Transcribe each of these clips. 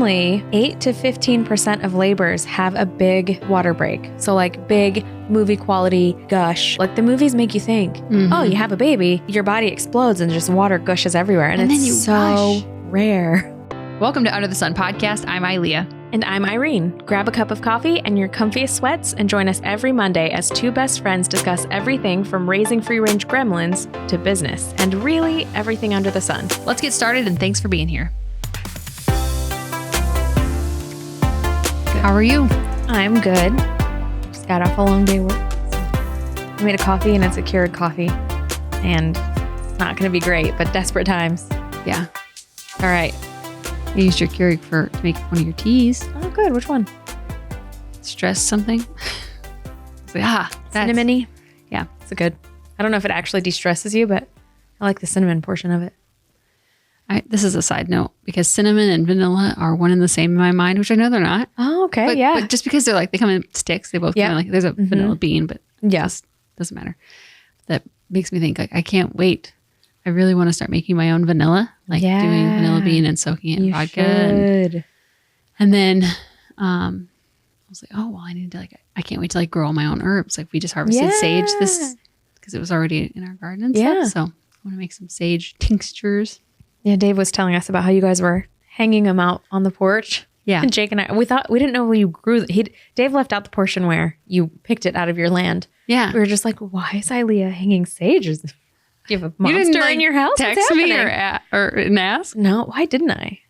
normally 8 to 15% of labors have a big water break. So like big movie quality gush. Like the movies make you think, oh, you have a baby, your body explodes and just water gushes everywhere. And it's so rare. Welcome to Under the Sun podcast. I'm Ilea. And I'm Irene. Grab a cup of coffee and your comfiest sweats and join us every Monday as two best friends discuss everything from raising free-range gremlins to business and really everything under the sun. Let's get started and thanks for being here. How are you? I'm good. Just got off a long day work. So I made a coffee and it's a Keurig coffee. And it's not going to be great, but desperate times. Yeah. All right. I used your Keurig to make one of your teas. Oh, good. Which one? Stress something. So, cinnamony. Yeah. It's a good. I don't know if it actually de-stresses you, but I like the cinnamon portion of it. This is a side note because cinnamon and vanilla are one and the same in my mind, which I know they're not. Oh, okay. But just because they come in sticks, they both come in there's a vanilla bean, but it doesn't matter. That makes me think I can't wait. I really want to start making my own vanilla, doing vanilla bean and soaking it in vodka. And then I was like, oh, well, I need to I can't wait to grow all my own herbs. We just harvested sage because it was already in our garden and stuff. So I want to make some sage tinctures. Yeah, Dave was telling us about how you guys were hanging them out on the porch. Yeah. And Jake and I, we didn't know you grew. Dave left out the portion where you picked it out of your land. Yeah. We were just like, why is Ilea hanging sage? Do you have a monster in your house? Text me or ask? No, why didn't I?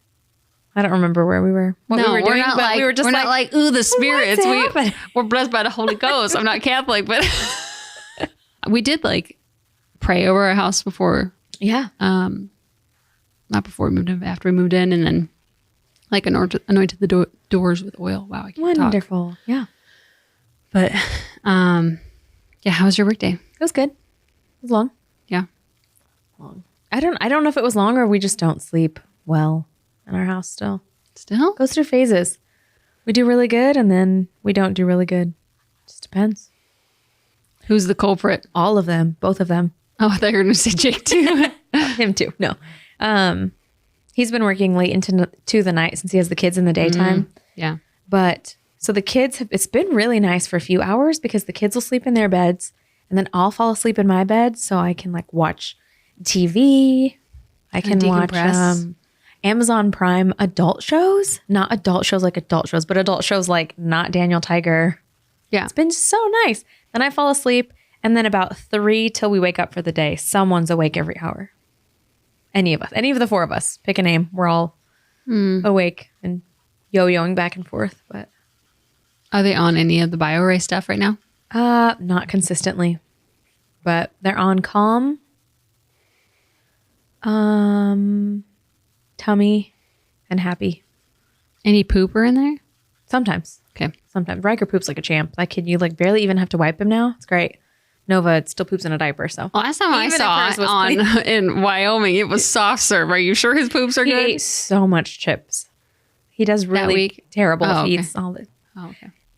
I don't remember where we were. We're not like, ooh, the spirits. We're blessed by the Holy Ghost. I'm not Catholic, but we did pray over our house before. Yeah. Not before we moved in, after we moved in, and then anointed the doors with oil. Wow, I can't Wonderful. talk. Yeah. But how was your workday? It was good. It was long. Yeah. Long. I don't know if it was long or we just don't sleep well in our house still. Still? Goes through phases. We do really good and then we don't do really good. Just depends. Who's the culprit? All of them. Both of them. Oh, I thought you were going to say Jake too. Him too. No. He's been working late into the night since he has the kids in the daytime. Yeah. But so the kids it's been really nice for a few hours because the kids will sleep in their beds and then I'll fall asleep in my bed so I can watch TV. I can watch Amazon Prime adult shows, not adult shows like adult shows, but adult shows like not Daniel Tiger. Yeah. It's been so nice. Then I fall asleep and then about 3 till we wake up for the day. Someone's awake every hour. Any of the 4 of us, pick a name. We're all awake and yo-yoing back and forth. But are they on any of the BioRay stuff right now? Not consistently, but they're on Calm, Tummy, and Happy. Any pooper in there? Sometimes. Okay. Sometimes. Riker poops like a champ. That kid, you barely even have to wipe him now. It's great. Nova still poops in a diaper. So last time I saw it in Wyoming, it was soft serve. Are you sure his poops are good? He ate so much chips. He does really terrible feeds. All the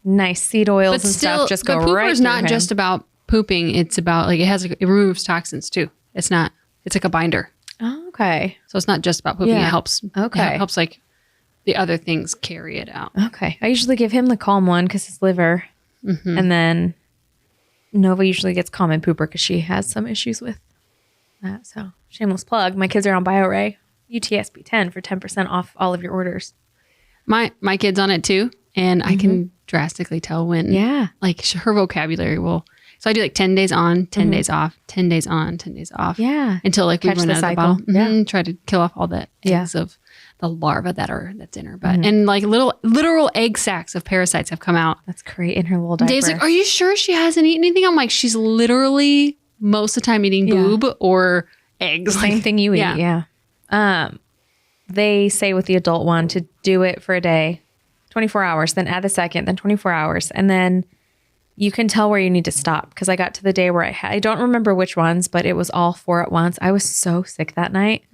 nice seed oils and stuff just go right through him. The pooper is not just about pooping. It's about it removes toxins too. It's like a binder. Oh, okay. So it's not just about pooping. Yeah. It helps. Okay. It helps the other things carry it out. Okay. I usually give him the Calm one because his liver, and then Nova usually gets Common Pooper because she has some issues with that. So shameless plug. My kids are on BioRay. UTSB 10 for 10% off all of your orders. My kid's on it too, and I can drastically tell when. Yeah. Her vocabulary will. So I do 10 days on, 10 days off, 10 days on, 10 days off. Yeah. Until we run out of the bottle. Yeah. Try to kill off all the eggs of the larvae that's in her butt. And literal egg sacs of parasites have come out. That's great in her little diaper. Dave's like, are you sure she hasn't eaten anything? I'm like, she's literally most of the time eating boob or eggs. Same thing you eat. Yeah. They say with the adult one to do it for a day, 24 hours, then add the second, then 24 hours. And then you can tell where you need to stop. Because I got to the day where I don't remember which ones, but it was all 4 at once. I was so sick that night.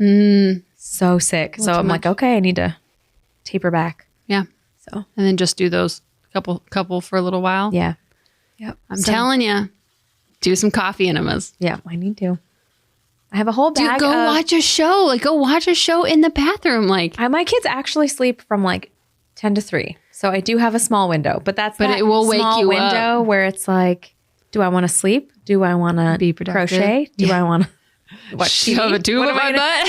So sick. So I'm like, okay, I need to taper back. Yeah. So, and then just do those couple for a little while. Yeah. Yep. I'm telling you, do some coffee enemas. Yeah, I need to. I have a whole bag. Dude, watch a show. Like, go watch a show in the bathroom. Like, my kids actually sleep from like 10 to 3. So I do have a small window, but it will wake you window up. Where it's like, do I want to sleep? Do I want to be productive? Crochet? Do I want to watch TV? Shove a tube in my butt?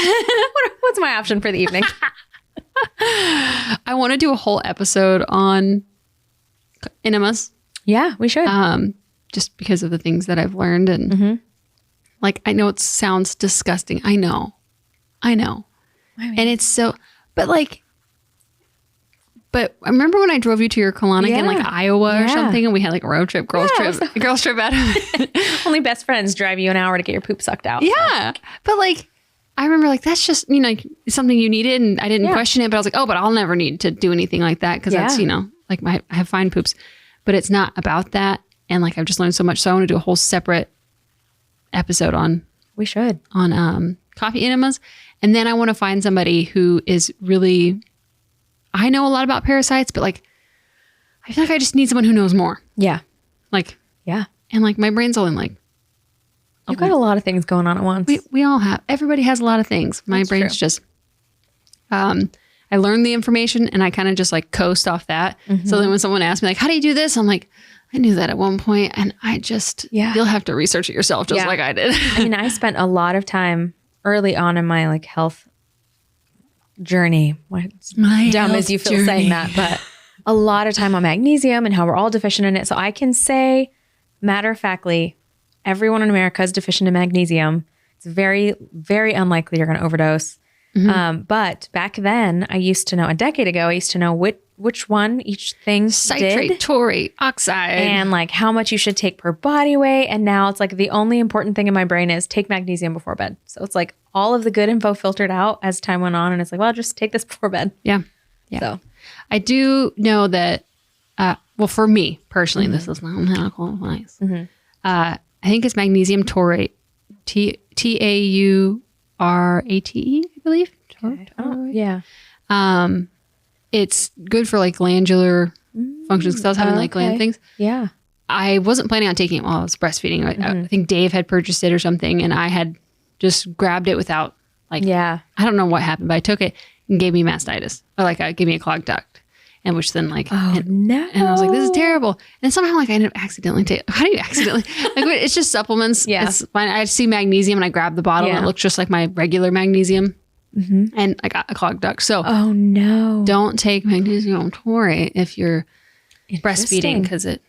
What's my option for the evening? I want to do a whole episode on enemas. Yeah, we should. Just because of the things that I've learned. And like, I know it sounds disgusting. I know. I mean, and it's so, but I remember when I drove you to your colonic in like Iowa or something, and we had like a road trip, girls trip out of it. Only best friends drive you an hour to get your poop sucked out. Yeah. So. But like, I remember like, that's just, you know, like something you needed, and I didn't question it, but I was like, oh, but I'll never need to do anything like that. Cause that's, you know, like I have fine poops, but it's not about that. And like, I've just learned so much. So I want to do a whole separate episode on coffee enemas. And then I want to find somebody who is really, I know a lot about parasites, but like, I feel like I just need someone who knows more. Yeah. Like, yeah. And like, my brain's all in like, you've got a lot of things going on at once. We all have, everybody has a lot of things. My brain's just, I learned the information and I kind of just like coast off that. So then when someone asks me like, how do you do this? I'm like, I knew that at one point, and I just, you'll have to research it yourself just like I did. I mean, I spent a lot of time early on in my like health journey. Dumb as you feel saying that, but a lot of time on magnesium and how we're all deficient in it. So I can say, matter of factly, everyone in America is deficient in magnesium. It's very, very unlikely you're going to overdose. But back then, I used to know, a decade ago, I used to know which one each thing citrate, did, taurate, oxide, and like how much you should take per body weight. And now it's like the only important thing in my brain is take magnesium before bed. So it's like all of the good info filtered out as time went on, and it's like, well, just take this before bed. Yeah. So I do know that. Well, for me personally, this is not medical advice. I think it's magnesium taurate, TAURATE, I believe. Okay. Yeah. It's good for like glandular functions, because I was having like gland things. Yeah. I wasn't planning on taking it while I was breastfeeding. I think Dave had purchased it or something, and I had just grabbed it without like, I don't know what happened, but I took it and gave me mastitis, or like gave me a clogged duct, and which then like, and I was like, this is terrible. And somehow like I ended up accidentally how do you accidentally, like it's just supplements. Yeah. It's fine. I see magnesium and I grabbed the bottle and it looked just like my regular magnesium. And I got a clogged duct. So don't take magnesium taurate if you're breastfeeding, because it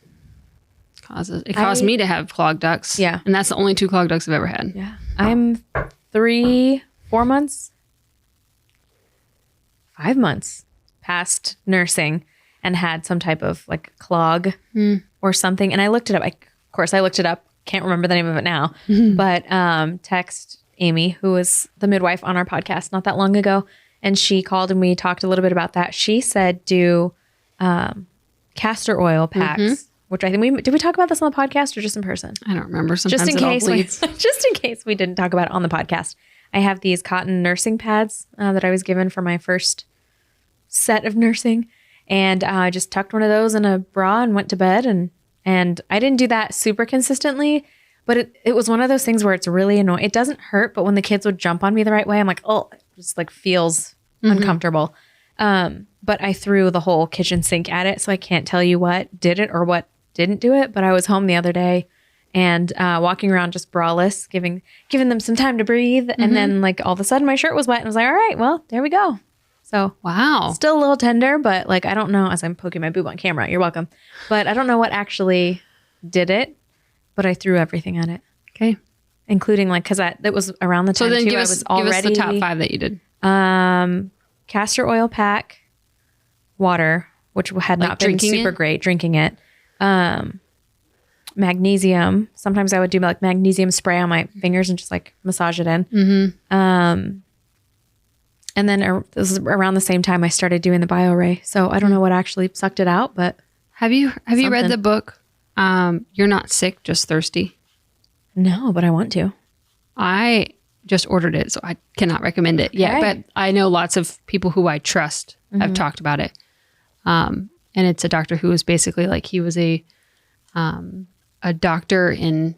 caused me to have clogged ducts. Yeah. And that's the only 2 clogged ducts I've ever had. Yeah. I'm 4 months, 5 months past nursing and had some type of like clog or something. And I looked it up. Of course I looked it up. Can't remember the name of it now, but text Amy, who was the midwife on our podcast not that long ago. And she called and we talked a little bit about that. She said, do castor oil packs, which I think did we talk about this on the podcast or just in person? I don't remember. Sometimes just in case we didn't talk about it on the podcast. I have these cotton nursing pads that I was given for my first set of nursing. And I just tucked one of those in a bra and went to bed. And I didn't do that super consistently. But it was one of those things where it's really annoying. It doesn't hurt, but when the kids would jump on me the right way, I'm like, oh, it just like feels uncomfortable. But I threw the whole kitchen sink at it, so I can't tell you what did it or what didn't do it. But I was home the other day and walking around just braless, giving them some time to breathe. And then like all of a sudden my shirt was wet and I was like, all right, well, there we go. So wow, still a little tender, but like, I don't know, as I'm poking my boob on camera, you're welcome. But I don't know what actually did it. But I threw everything at it. Okay. Including like, because it was around the time so then too, give us the top 5 that you did. Castor oil pack, water, which had not been super great, drinking it. Magnesium. Sometimes I would do like magnesium spray on my fingers and just like massage it in. And then this is around the same time I started doing the BioRay. So I don't know what actually sucked it out, but. Have you read the book? You're Not Sick, Just Thirsty? No, but I want to. I just ordered it, so I cannot recommend it yet. But I know lots of people who I trust have talked about it. And it's a doctor who was basically like, he was a doctor in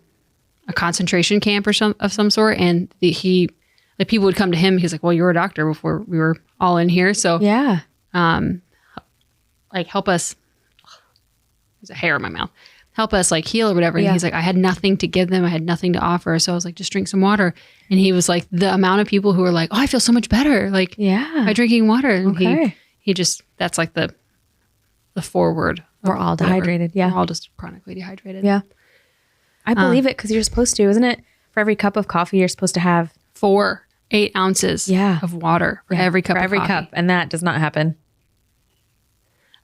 a concentration camp or of some sort. And the people would come to him. He's like, well, you were a doctor before we were all in here. So yeah, like help us. There's a hair in my mouth. Help us like heal or whatever. And he's like, I had nothing to give them. I had nothing to offer. So I was like, just drink some water. And he was like, the amount of people who are like, oh, I feel so much better. Like by drinking water. And he just, that's like the forward. We're all dehydrated. Yeah. We're all just chronically dehydrated. Yeah. I believe it because you're supposed to, isn't it? For every cup of coffee, you're supposed to have 8 ounces of water for every cup of coffee. And that does not happen.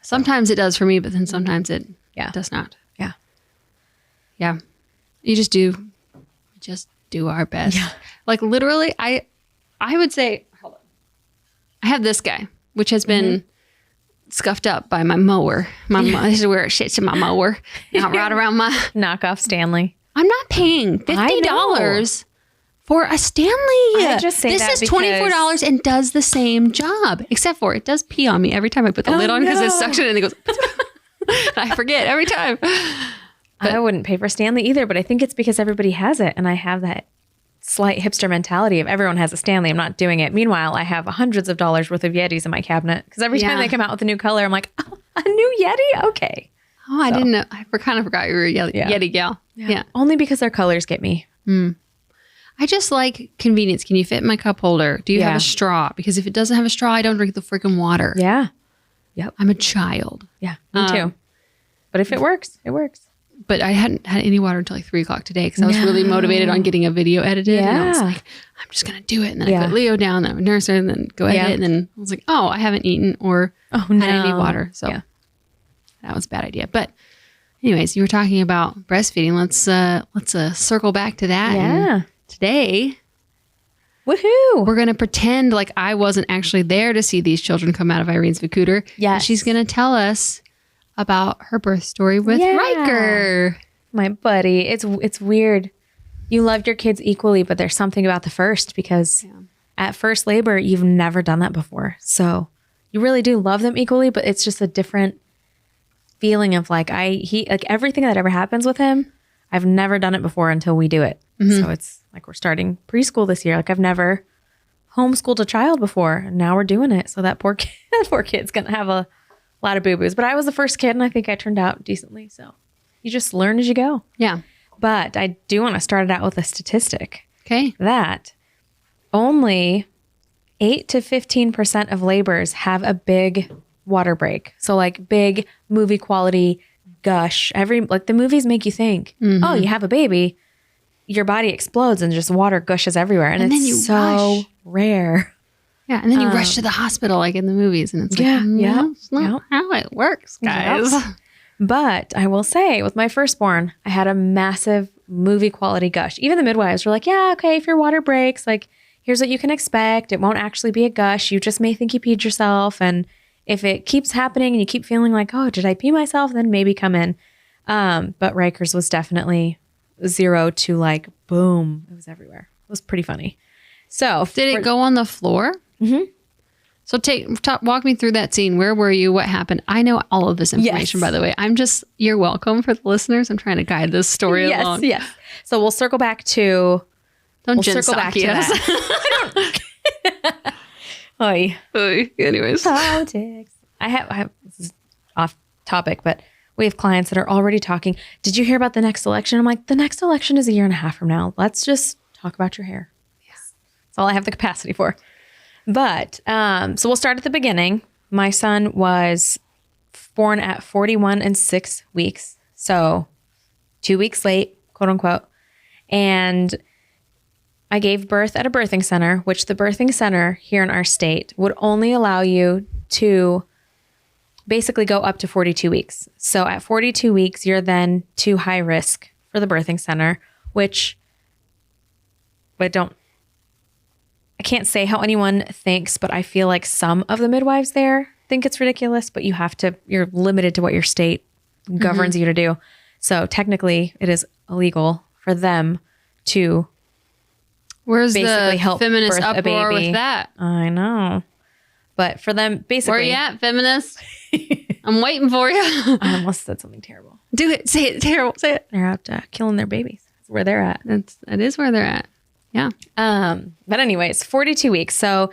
Sometimes it does for me, but then sometimes it does not. Yeah. Yeah. You just do our best. Yeah. Like literally, I would say, hold on. I have this guy, which has been scuffed up by my mower. I used to wear shit to my mower. Not right around my knockoff Stanley. I'm not paying $50 for a Stanley. I just say this is $24 and does the same job, except for it does pee on me every time I put the lid on because it's suction and it goes. I forget every time. I wouldn't pay for Stanley either, but I think it's because everybody has it, and I have that slight hipster mentality of everyone has a Stanley. I'm not doing it. Meanwhile, I have hundreds of dollars worth of Yetis in my cabinet because every time they come out with a new color, I'm like, oh, a new Yeti? Okay. Oh, I didn't know. I kind of forgot you were a Yeti gal. Yeah. Only because their colors get me. I just like convenience. Can you fit in my cup holder? Do you have a straw? Because if it doesn't have a straw, I don't drink the freaking water. Yeah. Yep. I'm a child. Yeah, me too. But if it works, it works. But I hadn't had any water until like 3 o'clock today because I was really motivated on getting a video edited. And I was like, I'm just going to do it. And then I put Leo down, then I would nurse her, and then go edit. And then I was like, oh, I haven't eaten or had any water. So that was a bad idea. But anyways, you were talking about breastfeeding. Let's circle back to that. Yeah. And today, woohoo! We're going to pretend like I wasn't actually there to see these children come out of Irene's Vacuder. Yeah. She's going to tell us about her birth story with Riker. My buddy. It's weird. You loved your kids equally, but there's something about the first because at first labor, you've never done that before. So you really do love them equally, but it's just a different feeling of like everything that ever happens with him, I've never done it before until we do it. So it's like we're starting preschool this year. Like I've never homeschooled a child before, and now we're doing it. So that poor kid's going to have a lot of boo-boos. But I was the first kid, and I think I turned out decently. So you just learn as you go. Yeah. But I do want to start it out with a statistic. Okay. That only 8 to 15% of labors have a big water break. So like big movie quality gush. Like the movies make you think, oh, you have a baby, your body explodes and just water gushes everywhere. And it's then so rare. Yeah. And then you rush to the hospital like in the movies. And it's like, it's not how it works, guys. Yep. But I will say with my firstborn, I had a massive movie quality gush. Even the midwives were like, yeah, okay, if your water breaks, like here's what you can expect. It won't actually be a gush. You just may think you peed yourself. And if it keeps happening and you keep feeling like, oh, did I pee myself? Then maybe come in. But Riker's was definitely 0 to like, boom. It was everywhere. It was pretty funny. So did it go on the floor? Mm-hmm. So walk me through that scene. Where were you? What happened? I know all of this information, by the way. You're welcome for the listeners. I'm trying to guide this story along. Yes. So we'll circle back to, circle back to that. Oy. Anyways. Politics. I have, this is off topic, but we have clients that are already talking. Did you hear about the next election? I'm like, the next election is a year and a half from now. Let's just talk about your hair. Yes. That's all I have the capacity for. But, so we'll start at the beginning. My son was born at 41 and 6 weeks. So 2 weeks late, quote unquote. And I gave birth at a birthing center, which the birthing center here in our state would only allow you to basically go up to 42 weeks. So at 42 weeks, you're then too high risk for the birthing center, which I can't say how anyone thinks, but I feel like some of the midwives there think it's ridiculous, but you're limited to what your state governs you to do. So technically it is illegal for them to Where's basically the help feminist birth a uproar baby. with that? I know. But for them, basically. Where you at, feminists? I'm waiting for you. I almost said something terrible. Do it. Say it. Terrible. Say it. They're out killing their babies. where they're at. That is where they're at. Yeah. But anyways, 42 weeks. So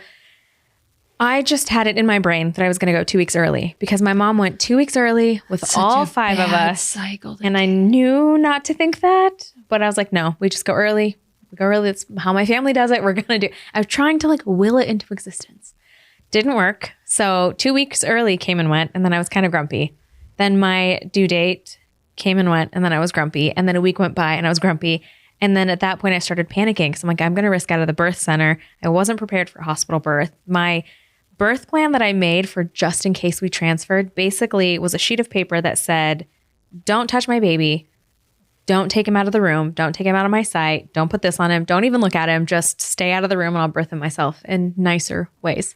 I just had it in my brain that I was going to go 2 weeks early because my mom went 2 weeks early with all 5 of us. Cycle and I knew not to think that, but I was like, no, we just go early. We go early. That's how my family does it. We're going to do. I was trying to like will it into existence. Didn't work. So 2 weeks early came and went. And then I was kind of grumpy. Then my due date came and went. And then I was grumpy. And then a week went by and I was grumpy. And then at that point I started panicking. So I'm like, I'm going to risk out of the birth center. I wasn't prepared for hospital birth. My birth plan that I made for just in case we transferred basically was a sheet of paper that said, don't touch my baby. Don't take him out of the room. Don't take him out of my sight. Don't put this on him. Don't even look at him. Just stay out of the room and I'll birth him myself in nicer ways.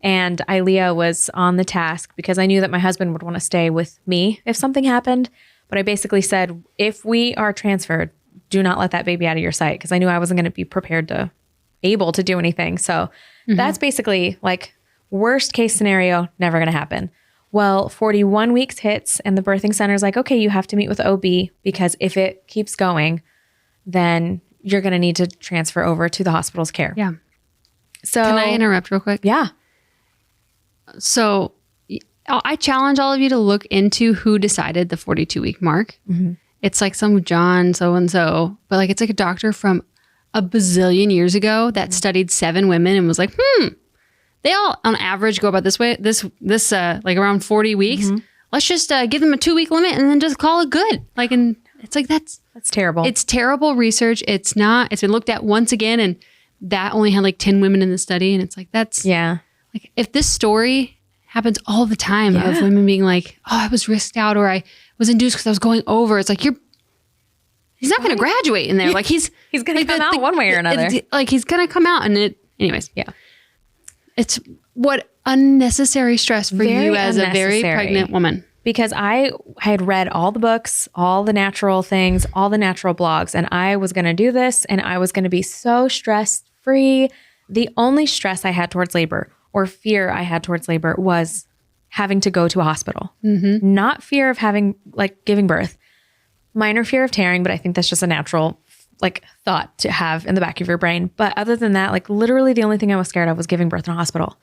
And Ilea was on the task because I knew that my husband would want to stay with me if something happened. But I basically said, if we are transferred, do not let that baby out of your sight because I knew I wasn't going to be able to do anything. So that's basically like worst case scenario, never going to happen. Well, 41 weeks hits and the birthing center is like, okay, you have to meet with OB because if it keeps going, then you're going to need to transfer over to the hospital's care. Yeah. So can I interrupt real quick? Yeah. So I challenge all of you to look into who decided the 42-week mark. Mm-hmm. It's like some John so-and-so, but like it's like a doctor from a bazillion years ago that studied 7 women and was like, they all on average go about this way, this like around 40 weeks. Mm-hmm. Let's just give them a 2-week limit and then just call it good. Like, and it's like, that's terrible. It's terrible research. It's been looked at once again. And that only had like 10 women in the study. And it's like, like if this story happens all the time of women being like, oh, I was risked out or I was induced because I was going over. It's like, he's not going to graduate in there. Like he's going to come out one way or another. Like he's going to come out and anyways. Yeah. It's what unnecessary stress for you as a very pregnant woman. Because I had read all the books, all the natural things, all the natural blogs, and I was going to do this and I was going to be so stress free. The only stress I had towards labor or fear I had towards labor was having to go to a hospital, not fear of giving birth, minor fear of tearing, but I think that's just a natural thought to have in the back of your brain. But other than that, literally the only thing I was scared of was giving birth in a hospital.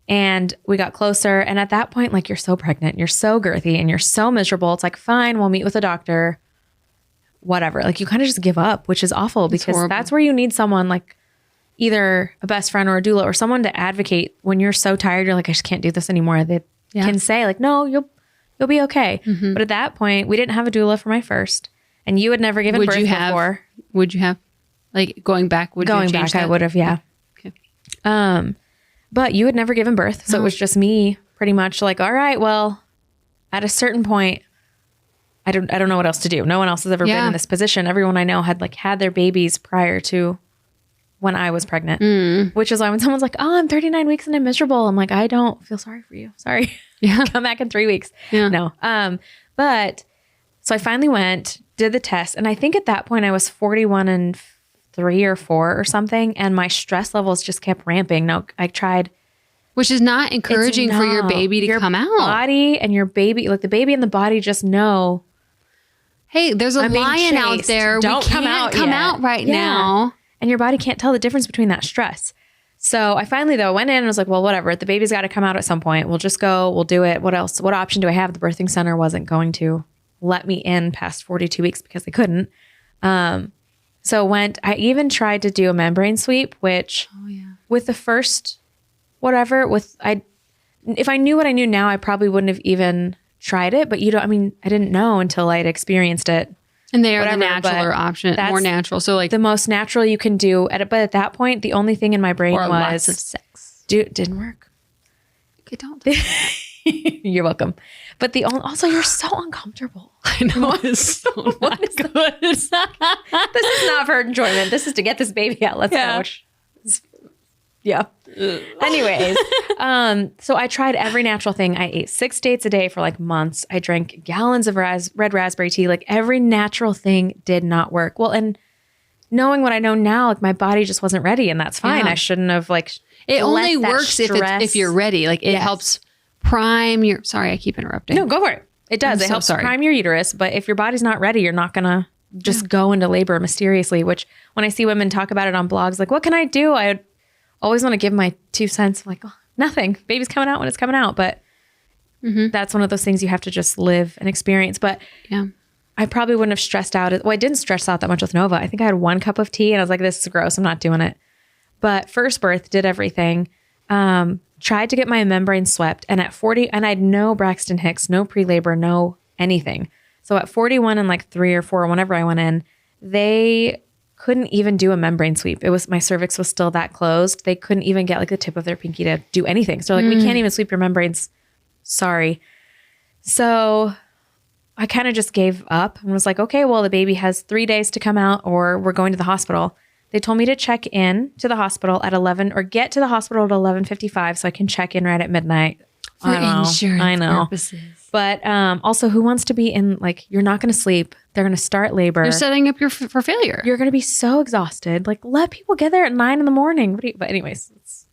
And we got closer. And at that point, you're so pregnant, you're so girthy and you're so miserable. It's like, fine, we'll meet with a doctor, whatever. You kind of just give up, which is awful because that's where you need someone either a best friend or a doula or someone to advocate when you're so tired. You're like, I just can't do this anymore. They can say no, you'll be okay. Mm-hmm. But at that point, we didn't have a doula for my first. And you had never given birth before. Would you have? Going back, going back, I would have, yeah. Okay. But you had never given birth. So it was just me pretty much all right, well, at a certain point, I don't know what else to do. No one else has ever been in this position. Everyone I know had had their babies prior to when I was pregnant, which is why when someone's like, oh, I'm 39 weeks and I'm miserable. I'm like, I don't feel sorry for you. Sorry. Yeah. Come back in 3 weeks. Yeah. No. But so I finally went, did the test. And I think at that point I was 41 and 3 or 4 or something. And my stress levels just kept ramping. Now I tried. Which is not encouraging for your baby to come out. Your body and your baby, the baby and the body just know. Hey, there's a lion out there. Don't come out right now. And your body can't tell the difference between that stress. So I finally went in and was like, well, whatever. The baby's got to come out at some point. We'll just go. We'll do it. What else? What option do I have? The birthing center wasn't going to let me in past 42 weeks because they couldn't. So I even tried to do a membrane sweep, which with the first, if I knew what I knew now, I probably wouldn't have even tried it. But I didn't know until I'd experienced it. And they are the natural option, more natural. So the most natural you can do. But at that point, the only thing in my brain was lots of sex. Didn't work. Okay, don't. You're welcome. But also you're so uncomfortable. I know. It's so not good. This is not for enjoyment. This is to get this baby out. Let's go. Yeah. Anyways, so I tried every natural thing. I ate 6 dates a day for months. I drank gallons of red raspberry tea. Every natural thing did not work. Well, and knowing what I know now, my body just wasn't ready, and that's fine. I shouldn't have It only works if you're ready. It helps prime your. Sorry, I keep interrupting. No, go for it. It does. It helps prime your uterus. But if your body's not ready, you're not gonna just go into labor mysteriously, which when I see women talk about it on blogs, like, what can I do? I always want to give my 2 cents. I'm like, oh, nothing. Baby's coming out when it's coming out. But that's one of those things you have to just live and experience. But I probably wouldn't have stressed out. Well, I didn't stress out that much with Nova. I think I had 1 cup of tea and I was like, this is gross. I'm not doing it. But first birth did everything. Tried to get my membrane swept. And at 40, and I had no Braxton Hicks, no pre-labor, no anything. So at 41 and like 3 or 4, whenever I went in, they couldn't even do a membrane sweep. My cervix was still that closed. They couldn't even get like the tip of their pinky to do anything. So like, we can't even sweep your membranes. Sorry. So I kind of just gave up and was like, okay, well, the baby has 3 days to come out or we're going to the hospital. They told me to check in to the hospital at 11 or get to the hospital at 11:55 so I can check in right at midnight. For insurance purposes. But also, who wants to be in, like, you're not going to sleep. They're going to start labor. You're setting up for failure. You're going to be so exhausted. Like, let people get there at 9 a.m. But anyways, it's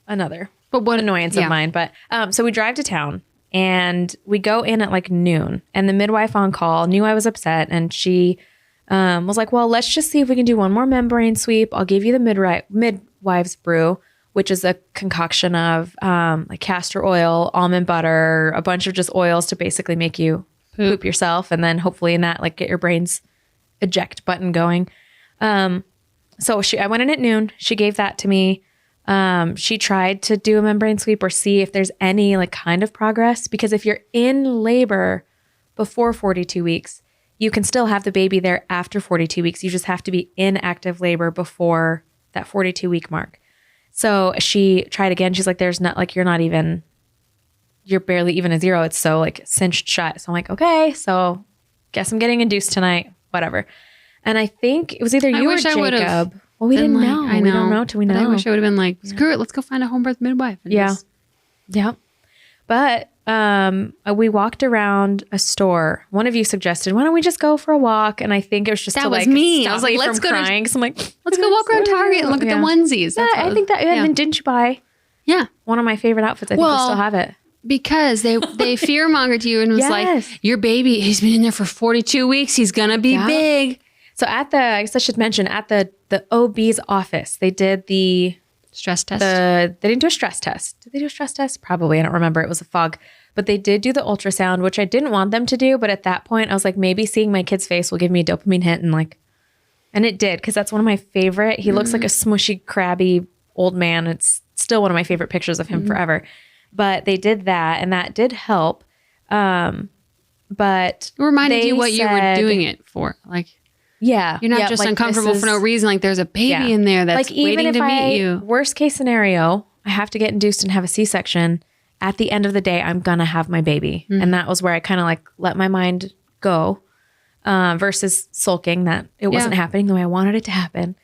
another annoyance of mine. But so we drive to town. And we go in at like noon and the midwife on call knew I was upset. And she was like, well, let's just see if we can do one more membrane sweep. I'll give you the midwife's brew, which is a concoction of like castor oil, almond butter, a bunch of just oils to basically make you poop yourself. And then hopefully in that, like get your brain's eject button going. So I went in at noon. She gave that to me. She tried to do a membrane sweep or see if there's any like kind of progress, because if you're in labor before 42 weeks, you can still have the baby there after 42 weeks. You just have to be in active labor before that 42 week mark. So she tried again. She's like, there's not like, you're barely even a 0. It's so like cinched shut. So I'm like, okay, so guess I'm getting induced tonight, whatever. And I think it was either you or Jacob. Well, we didn't know. I know. We don't know till we know. I wish I would have been like, screw it. Let's go find a home birth midwife. Yeah. But we walked around a store. One of you suggested, why don't we just go for a walk? And I think it was just that to was like me. Stop I was like, let's go crying. So I'm like, let's go walk around Target and look at the onesies. Yeah, I think that. And then didn't you buy? Yeah, one of my favorite outfits. I think we still have it. Because they fear mongered you and was like, your baby, he's been in there for 42 weeks. He's gonna be big. So I guess I should mention at the OB's office, they did the stress test. They didn't do a stress test. Did they do a stress test? Probably. I don't remember. It was a fog. But they did do the ultrasound, which I didn't want them to do. But at that point, I was like, maybe seeing my kid's face will give me a dopamine hit. And it did, because that's one of my favorite. He looks like a smushy, crabby old man. It's still one of my favorite pictures of him forever. But they did that, and that did help. But it reminded you what you were doing it for. Like, yeah, you're not just like uncomfortable for no reason. Like there's a baby in there that's like, waiting to meet you. Worst case scenario, I have to get induced and have a C-section. At the end of the day, I'm going to have my baby. And that was where I kind of like let my mind go versus sulking that it wasn't happening the way I wanted it to happen.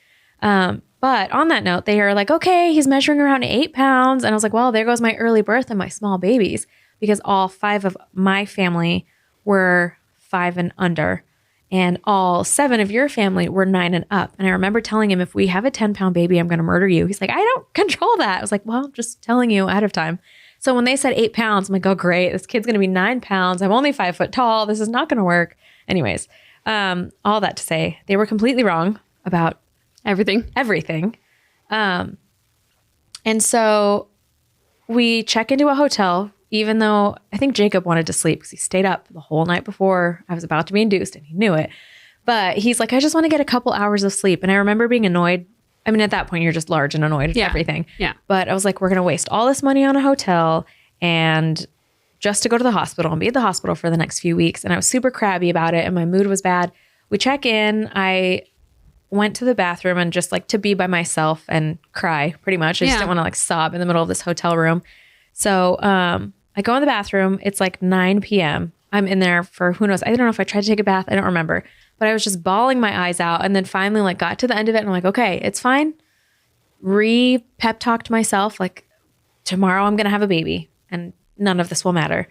But on that note, they are like, okay, he's measuring around 8 pounds. And I was like, well, there goes my early birth and my small babies, because all 5 of my family were 5 and under. And all 7 of your family were 9 and up. And I remember telling him, if we have a 10-pound baby, I'm going to murder you. He's like, I don't control that. I was like, well, I'm just telling you ahead of time. So when they said 8 pounds, I'm like, oh, great. This kid's going to be 9 pounds. I'm only 5 foot tall. This is not going to work. Anyways, all that to say, they were completely wrong about everything. And so we check into a hotel, even though I think Jacob wanted to sleep because he stayed up the whole night before I was about to be induced, and he knew it. But he's like, I just want to get a couple hours of sleep. And I remember being annoyed. I mean, at that point, you're just large and annoyed at everything. Yeah. But I was like, we're going to waste all this money on a hotel and just to go to the hospital and be at the hospital for the next few weeks. And I was super crabby about it, and my mood was bad. We check in. I went to the bathroom and just like to be by myself and cry pretty much. I just didn't want to like sob in the middle of this hotel room. So I go in the bathroom. It's like 9 p.m. I'm in there for who knows. I don't know if I tried to take a bath. I don't remember. But I was just bawling my eyes out, and then finally like got to the end of it and I'm like, okay, it's fine. Pep talked myself like, tomorrow I'm going to have a baby and none of this will matter.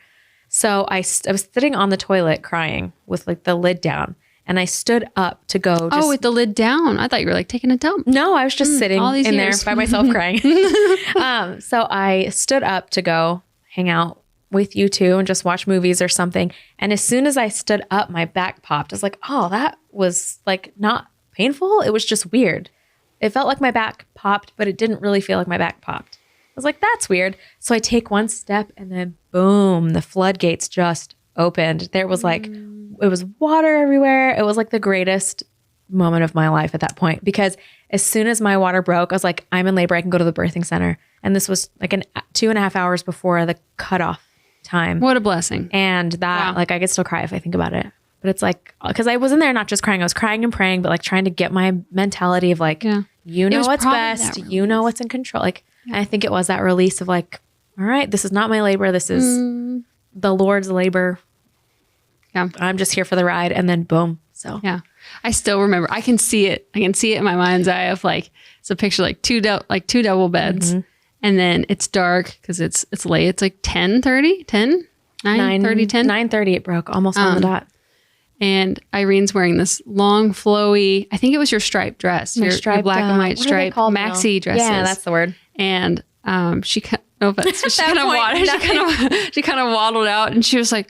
So I was sitting on the toilet crying with like the lid down, and I stood up to go. With the lid down. I thought you were like taking a dump. No, I was just sitting in there by myself crying. So I stood up to go hang out with you too and just watch movies or something. And as soon as I stood up, my back popped. I was like, oh, that was like not painful. It was just weird. It felt like my back popped, but it didn't really feel like my back popped. I was like, that's weird. So I take one step and then boom, the floodgates just opened. There was like, it was water everywhere. It was like the greatest moment of my life at that point, because as soon as my water broke, I was like, I'm in labor. I can go to the birthing center. And this was like 2.5 hours before the cutoff time. What a blessing. And that, like, I could still cry if I think about it. But it's like, because I was in there not just crying, I was crying and praying, but like trying to get my mentality of like, you know what's best, you know what's in control. Like, I think it was that release of like, all right, this is not my labor. This is the Lord's labor. Yeah. I'm just here for the ride. And then boom. So yeah, I still remember. I can see it. I can see it in my mind's eye of like, it's a picture like two double beds. And then it's dark because it's late. It's like 10:30, 10, 9:30, 10. 9:30 it broke, almost on the dot. And Irene's wearing this long, flowy, I think it was your striped dress, your black and white striped maxi dresses. Yeah, that's the word. And she kind of waddled out, and she was like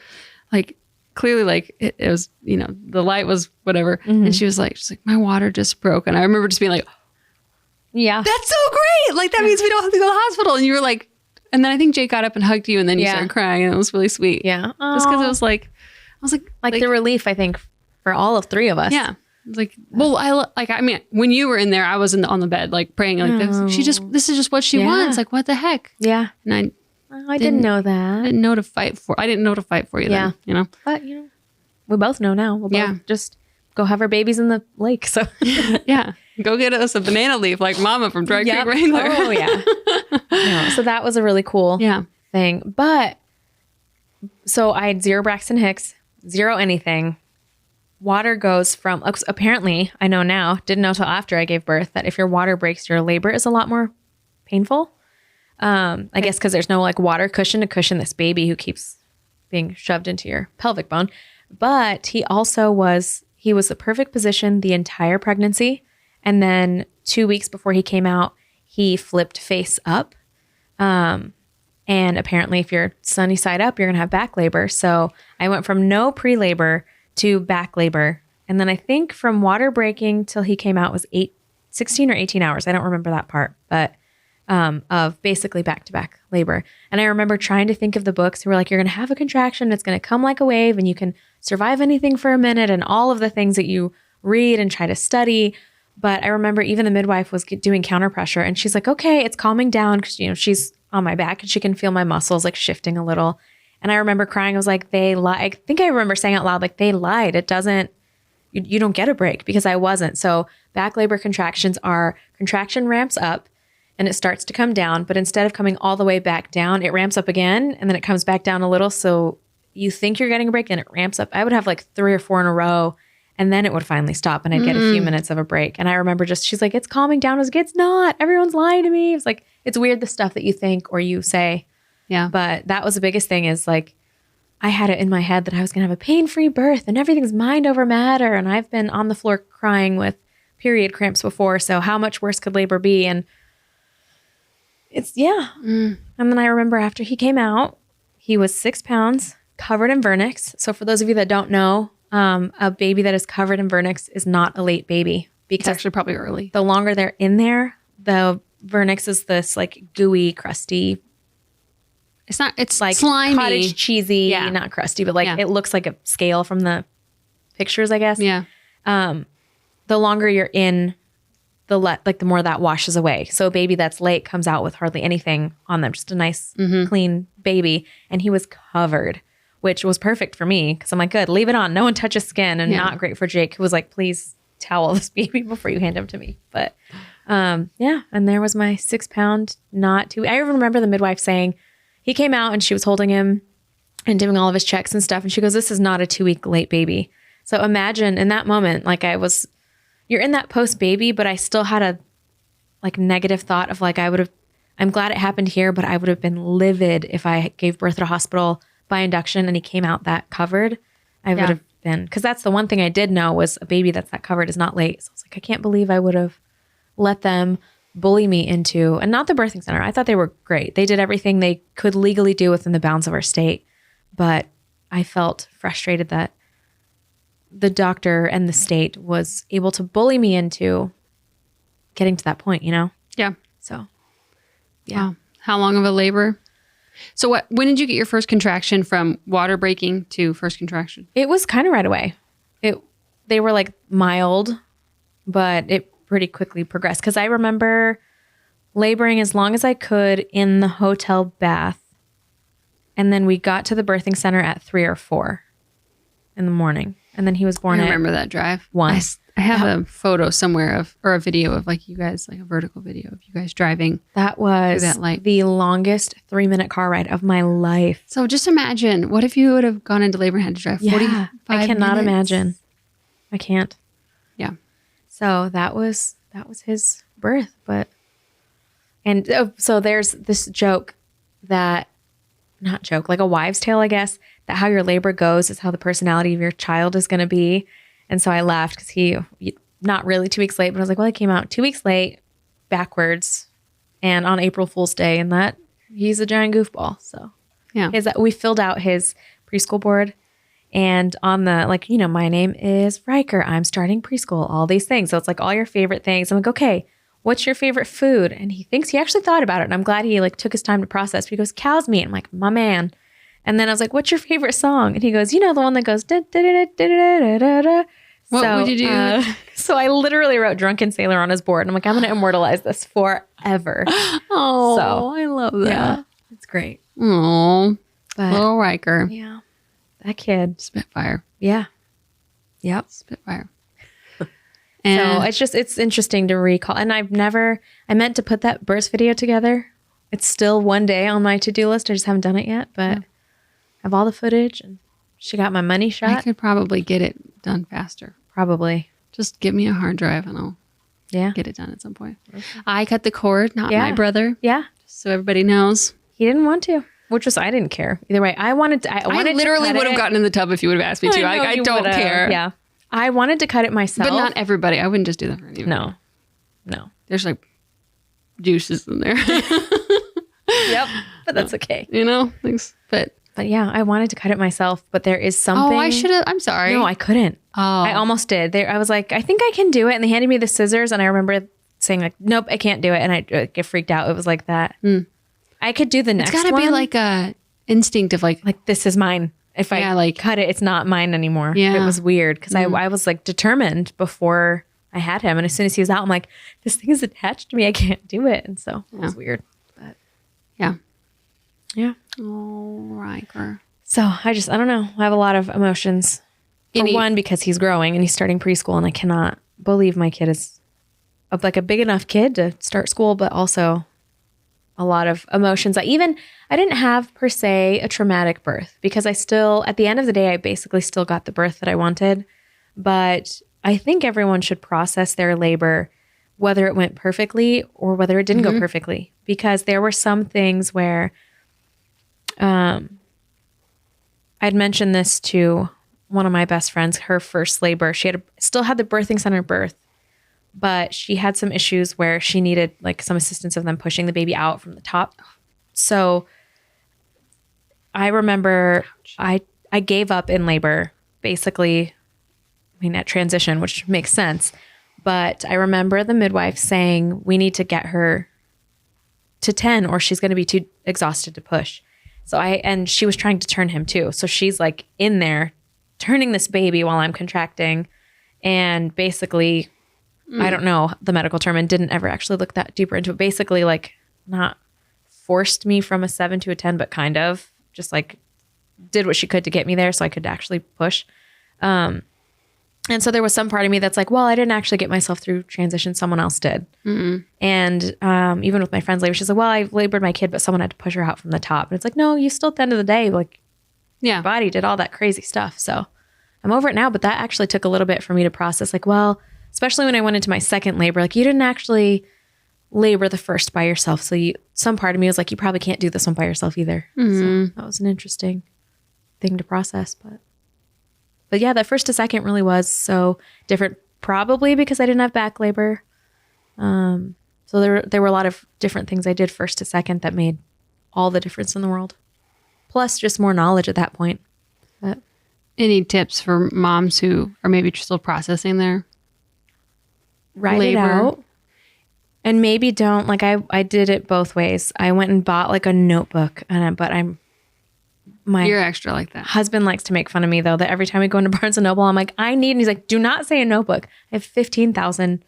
clearly like it was, you know, the light was whatever. And she's like, my water just broke. And I remember just being like, yeah, that's so great. Like, that means we don't have to go to the hospital. And you were like, and then I think Jake got up and hugged you, and then you started crying, and it was really sweet. Yeah. Just because it was like, I was like the relief, I think, for all of three of us. Yeah. It's like, well, I mean, when you were in there, I was on the bed, like praying, like this is just what she wants. Like, what the heck? Yeah. And I didn't know that. I didn't know to fight for you then, you know? But, you know, we both know now. We'll both just go have our babies in the lake. So yeah. Go get us a banana leaf like Mama from Dry Creek Wrangler. Oh, yeah. So that was a really cool thing. But so I had 0 Braxton Hicks, 0 anything. Water goes from, apparently, I know now, didn't know till after I gave birth, that if your water breaks, your labor is a lot more painful. I guess because there's no like water cushion to cushion this baby who keeps being shoved into your pelvic bone. But he was the perfect position the entire pregnancy. And then 2 weeks before he came out, he flipped face up. And apparently if you're sunny side up, you're going to have back labor. So I went from no pre-labor to back labor. And then I think from water breaking till he came out was 16 or 18 hours. I don't remember that part, but of basically back-to-back labor. And I remember trying to think of the books who were like, you're going to have a contraction. It's going to come like a wave and you can survive anything for a minute, and all of the things that you read and try to study. But I remember even the midwife was doing counter pressure, and she's like, okay, it's calming down, because, you know, she's on my back and she can feel my muscles like shifting a little. And I remember crying. I was like, they lied. I think I remember saying out loud, like, they lied. It doesn't, you don't get a break, because I wasn't. So back labor contractions are, contraction ramps up and it starts to come down, but instead of coming all the way back down, it ramps up again and then it comes back down a little. So you think you're getting a break and it ramps up. I would have like 3 or 4 in a row, and then it would finally stop and I'd get a few minutes of a break. And I remember she's like, it's calming down. I was like, it's not. Everyone's lying to me. It's like, it's weird the stuff that you think or you say. Yeah. But that was the biggest thing, is like, I had it in my head that I was going to have a pain-free birth and everything's mind over matter. And I've been on the floor crying with period cramps before. So how much worse could labor be? And it's, And then I remember after he came out, he was 6 pounds, covered in vernix. So for those of you that don't know, a baby that is covered in vernix is not a late baby, because it's actually probably early. The longer they're in there, the vernix is this like gooey, crusty. It's like slimy, cottage cheesy, not crusty, but like it looks like a scale from the pictures, I guess. Yeah. The longer you're in the more that washes away. So a baby that's late comes out with hardly anything on them, just a nice clean baby. And he was covered, which was perfect for me, because I'm like, good, leave it on. No one touches skin, and not great for Jake, who was like, please towel this baby before you hand him to me. But and there was my 6 pound, not too. I remember the midwife saying, he came out and she was holding him and doing all of his checks and stuff. And she goes, this is not a 2-week late baby. So imagine in that moment, like you're in that post baby, but I still had a like negative thought of like, I'm glad it happened here, but I would have been livid if I gave birth at a hospital by induction and he came out that covered. I would have been, because that's the one thing I did know, was a baby that's that covered is not late. So I was like, I can't believe I would have let them bully me into, and not the birthing center. I thought they were great. They did everything they could legally do within the bounds of our state. But I felt frustrated that the doctor and the state was able to bully me into getting to that point, you know? Yeah. So, yeah. Wow. How long of a labor? So when did you get your first contraction from water breaking to first contraction? It was kind of right away. They were like mild, but it pretty quickly progressed. Because I remember laboring as long as I could in the hotel bath. And then we got to the birthing center at 3 or 4 in the morning. And then he was born I remember that drive. 1. I have a photo somewhere or a video of like you guys, like a vertical video of you guys driving. That was the longest 3-minute car ride of my life. So just imagine, what if you would have gone into labor and had to drive 45 minutes? I cannot imagine. I can't. Yeah. So that was his birth. So there's this joke like a wives' tale, I guess, that how your labor goes is how the personality of your child is going to be. And so I laughed because he, not really 2 weeks late, but I was like, well, he came out 2 weeks late, backwards, and on April Fool's Day, and that he's a giant goofball. So yeah, we filled out his preschool board, and on the, like, you know, my name is Riker, I'm starting preschool, all these things. So it's like all your favorite things. I'm like, okay, what's your favorite food? And he actually thought about it. And I'm glad he like took his time to process. He goes, cow's meat. I'm like, my man. And then I was like, what's your favorite song? And he goes, you know, the one that goes, da, da, da, da, da, da, da, da. What would you do? So I literally wrote Drunken Sailor on his board. And I'm like, I'm going to immortalize this forever. Oh, so, I love that. Yeah, it's great. Oh, little Riker. Yeah. That kid. Spitfire. Yeah. Yep. Spitfire. And so it's interesting to recall. And I meant to put that birth video together. It's still one day on my to-do list. I just haven't done it yet, but I have all the footage and she got my money shot. I could probably get it done faster. Probably. Just give me a hard drive and I'll get it done at some point. Okay. I cut the cord, not my brother. Yeah. Just so everybody knows. He didn't want to. I didn't care. Either way, I literally would have gotten in the tub if you would have asked me to. I don't care. Yeah. I wanted to cut it myself. But not everybody. I wouldn't just do that for anyone. No. There's like juices in there. Yep. But that's okay. You know? Thanks. But yeah, I wanted to cut it myself, but there is something. Oh, I should have. I'm sorry. No, I couldn't. Oh. I almost did. I was like, I think I can do it. And they handed me the scissors and I remember saying like, nope, I can't do it. And I get freaked out. It was like that. I could do the next one. It's got to be like a instinct of like this is mine. If I cut it, it's not mine anymore. Yeah. It was weird because I was like determined before I had him. And as soon as he was out, I'm like, this thing is attached to me. I can't do it. And so it was weird. But yeah. Oh, Riker. So I don't know. I have a lot of emotions. For one, because he's growing and he's starting preschool and I cannot believe my kid is like a big enough kid to start school, but also a lot of emotions. I didn't have per se a traumatic birth because I still, at the end of the day, I basically still got the birth that I wanted. But I think everyone should process their labor, whether it went perfectly or whether it didn't go perfectly, because there were some things where I'd mentioned this to one of my best friends, her first labor. She still had the birthing center birth, but she had some issues where she needed like some assistance of them pushing the baby out from the top. So I remember I gave up in labor, basically, at transition, which makes sense. But I remember the midwife saying, we need to get her to 10 or she's going to be too exhausted to push. And she was trying to turn him too. So she's like in there turning this baby while I'm contracting. And basically, I don't know the medical term and didn't ever actually look that deeper into it. Basically, like not forced me from a 7 to a 10, but kind of just like did what she could to get me there so I could actually push. And so there was some part of me that's like, well, I didn't actually get myself through transition. Someone else did. And even with my friend's labor, she's like, well, I labored my kid, but someone had to push her out from the top. And it's like, no, you still at the end of the day, like your body did all that crazy stuff. So I'm over it now. But that actually took a little bit for me to process. Like, well, especially when I went into my second labor, like you didn't actually labor the first by yourself. So some part of me was like, you probably can't do this one by yourself either. So that was an interesting thing to process. But yeah, that first to second really was so different, probably because I didn't have back labor. So there were a lot of different things I did first to second that made all the difference in the world. Plus just more knowledge at that point. But any tips for moms who are maybe still processing their write labor? It out. And maybe don't, like I did it both ways. I went and bought like a notebook, You're extra like that. Husband likes to make fun of me though, that every time we go into Barnes & Noble, I'm like, and he's like, do not say a notebook. I have 15,000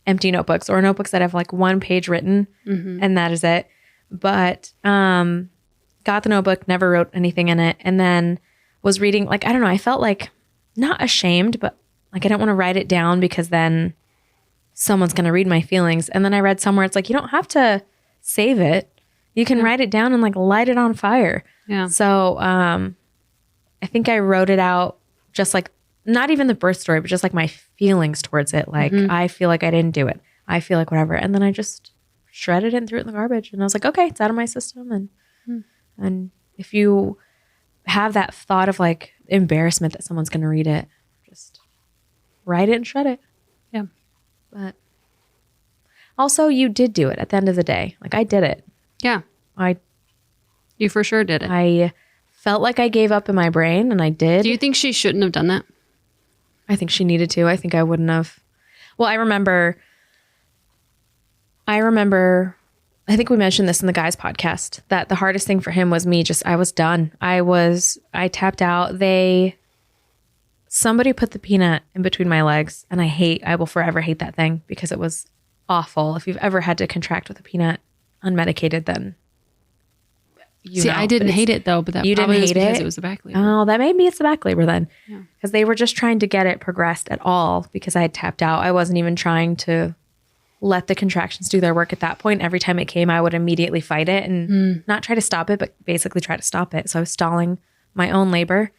empty notebooks or notebooks that have like 1 page written and that is it. But got the notebook, never wrote anything in it. And then was reading, like, I don't know, I felt like not ashamed, but like I don't want to write it down because then someone's going to read my feelings. And then I read somewhere, it's like, you don't have to save it. You can write it down and like light it on fire. Yeah. So I think I wrote it out just like, not even the birth story, but just like my feelings towards it. Like, I feel like I didn't do it. I feel like whatever. And then I just shredded it and threw it in the garbage. And I was like, okay, it's out of my system. And if you have that thought of like embarrassment that someone's going to read it, just write it and shred it. Yeah. But also you did do it at the end of the day. Like I did it. Yeah. You for sure did it. I felt like I gave up in my brain and I did. Do you think she shouldn't have done that? I think she needed to. I think I wouldn't have. Well, I remember, I think we mentioned this in the guys podcast, that the hardest thing for him was me. I was done. I tapped out. Somebody put the peanut in between my legs and I will forever hate that thing because it was awful. If you've ever had to contract with a peanut unmedicated, then I didn't hate it though, but that you probably didn't was hate because it? it was the back labor. Oh, that maybe it's the back labor then. Because they were just trying to get it progressed at all because I had tapped out. I wasn't even trying to let the contractions do their work at that point. Every time it came, I would immediately fight it and not try to stop it, but basically try to stop it. So I was stalling my own labor.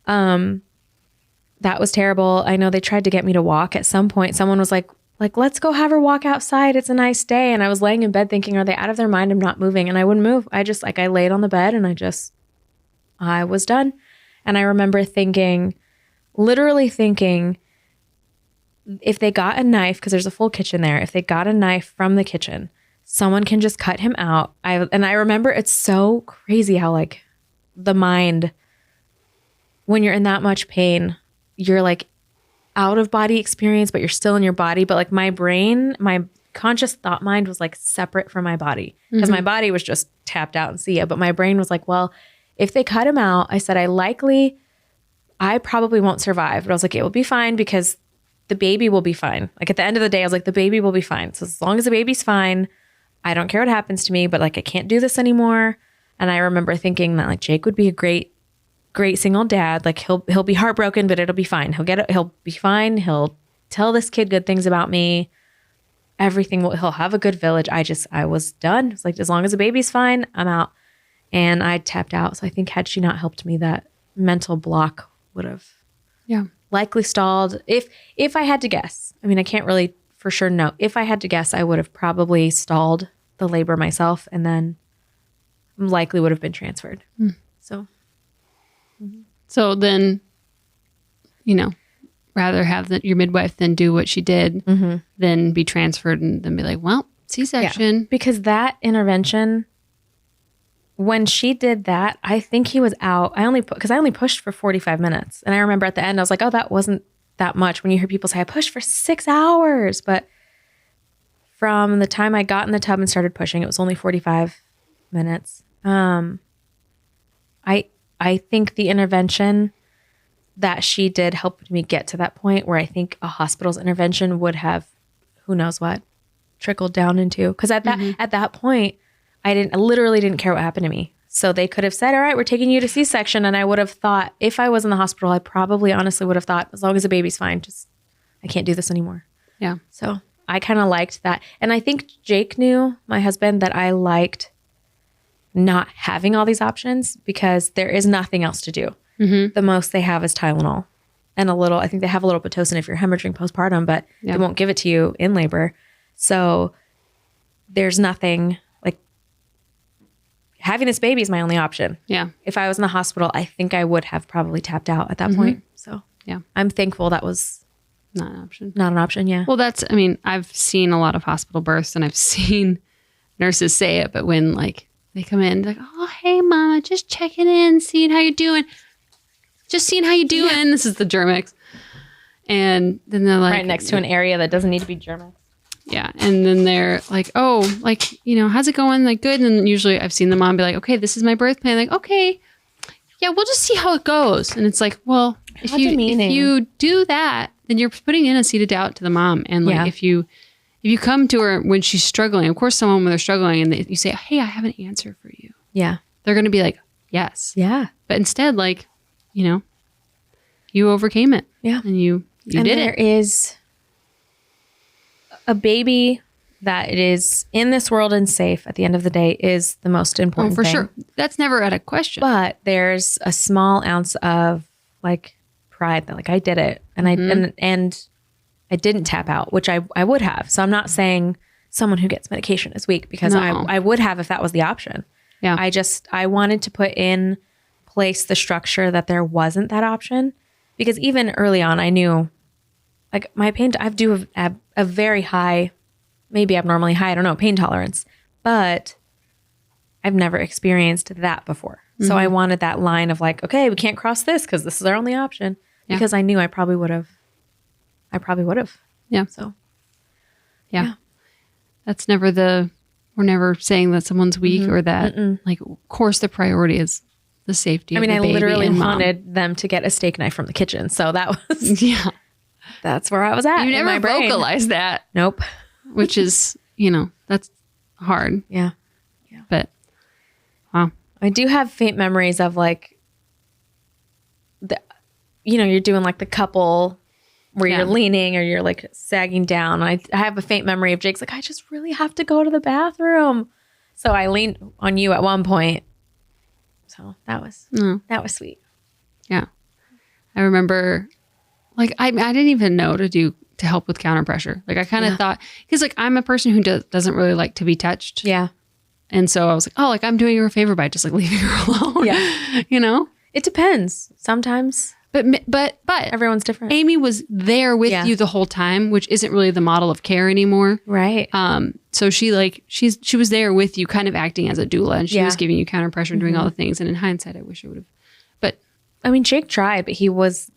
That was terrible. I know they tried to get me to walk at some point. Someone was like, let's go have her walk outside. It's a nice day. And I was laying in bed thinking, are they out of their mind? I'm not moving. And I wouldn't move. I just I laid on the bed and I was done. And I remember literally thinking, if they got a knife, because there's a full kitchen there, if they got a knife from the kitchen, someone can just cut him out. I remember it's so crazy how like the mind, when you're in that much pain, you're like out of body experience, but you're still in your body. But like my brain, my conscious thought mind was like separate from my body because my body was just tapped out and see it. But my brain was like, well, if they cut him out, I said, I probably won't survive. But I was like, it will be fine because the baby will be fine. Like at the end of the day, I was like, the baby will be fine. So as long as the baby's fine, I don't care what happens to me, but like I can't do this anymore. And I remember thinking that like Jake would be a great single dad. Like he'll be heartbroken, but it'll be fine. He'll be fine. He'll tell this kid good things about me. He'll have a good village. I was done. It's like, as long as the baby's fine, I'm out. And I tapped out. So I think had she not helped me, that mental block would have likely stalled. If I had to guess, I mean, I can't really for sure know. If I had to guess, I would have probably stalled the labor myself and then likely would have been transferred. So then, rather have your midwife than do what she did than be transferred and then be like, well, C-section. Yeah. Because that intervention, when she did that, I think he was out. I only pushed for 45 minutes. And I remember at the end, I was like, oh, that wasn't that much. When you hear people say, I pushed for 6 hours. But from the time I got in the tub and started pushing, it was only 45 minutes. I think the intervention that she did helped me get to that point where I think a hospital's intervention would have, who knows what, trickled down into. Because at that point, I literally didn't care what happened to me. So they could have said, all right, we're taking you to C-section. And I would have thought, if I was in the hospital, I probably honestly would have thought, as long as the baby's fine, I can't do this anymore. Yeah. So I kind of liked that. And I think Jake knew, my husband, that I liked not having all these options because there is nothing else to do. The most they have is Tylenol and I think they have a little Pitocin if you're hemorrhaging postpartum, but they won't give it to you in labor. So there's nothing, like, having this baby is my only option. Yeah. If I was in the hospital, I think I would have probably tapped out at that point. So yeah, I'm thankful that was Not an option. Not an option, yeah. Well, I've seen a lot of hospital births and I've seen nurses say it, but when like they come in like, oh, hey, mama, just checking in, seeing how you're doing. Just seeing how you doing. Yeah. This is the Germix. And then they're like. Right next to an area that doesn't need to be Germix. Yeah. And then they're like, oh, like, how's it going? Like, good. And then usually I've seen the mom be like, okay, this is my birth plan. Like, okay, yeah, we'll just see how it goes. And it's like, well, if you do that, then you're putting in a seed of doubt to the mom. And like, if you come to her when she's struggling, of course, someone when they're struggling and you say, hey, I have an answer for you. Yeah. They're going to be like, yes. Yeah. But instead, like, you overcame it. Yeah. And you did it. There is a baby that is in this world and safe at the end of the day is the most important thing. Sure. That's never out of question. But there's a small ounce of like pride that like I did it and and I didn't tap out, which I would have. So I'm not saying someone who gets medication is weak because I would have if that was the option. Yeah. I wanted to put in place the structure that there wasn't that option because even early on I knew like my pain, I do have a very high, maybe abnormally high, I don't know, pain tolerance, but I've never experienced that before. Mm-hmm. So I wanted that line of like, okay, we can't cross this because this is our only option because I knew I probably would have. Yeah. So. Yeah. That's we're never saying that someone's weak or that like, of course the priority is the safety of the baby. I literally wanted them to get a steak knife from the kitchen. So that was. Yeah. That's where I was at. You never vocalized that. Nope. Which is, that's hard. Yeah. Yeah. But, wow. I do have faint memories of like, you're doing like the couple where you're leaning or you're like sagging down. I have a faint memory of Jake's like, I just really have to go to the bathroom. So I leaned on you at one point. So that was sweet. Yeah. I remember like, I didn't even know to help with counter pressure. Like I kind of thought, because like I'm a person who doesn't really like to be touched. Yeah. And so I was like, oh, like I'm doing her a favor by just like leaving her alone. Yeah. It depends sometimes. But everyone's different. Amy was there with you the whole time, which isn't really the model of care anymore. Right. So she was there with you kind of acting as a doula and she was giving you counter pressure and doing all the things. And in hindsight, I wish I would have, but. I mean, Jake tried, but he was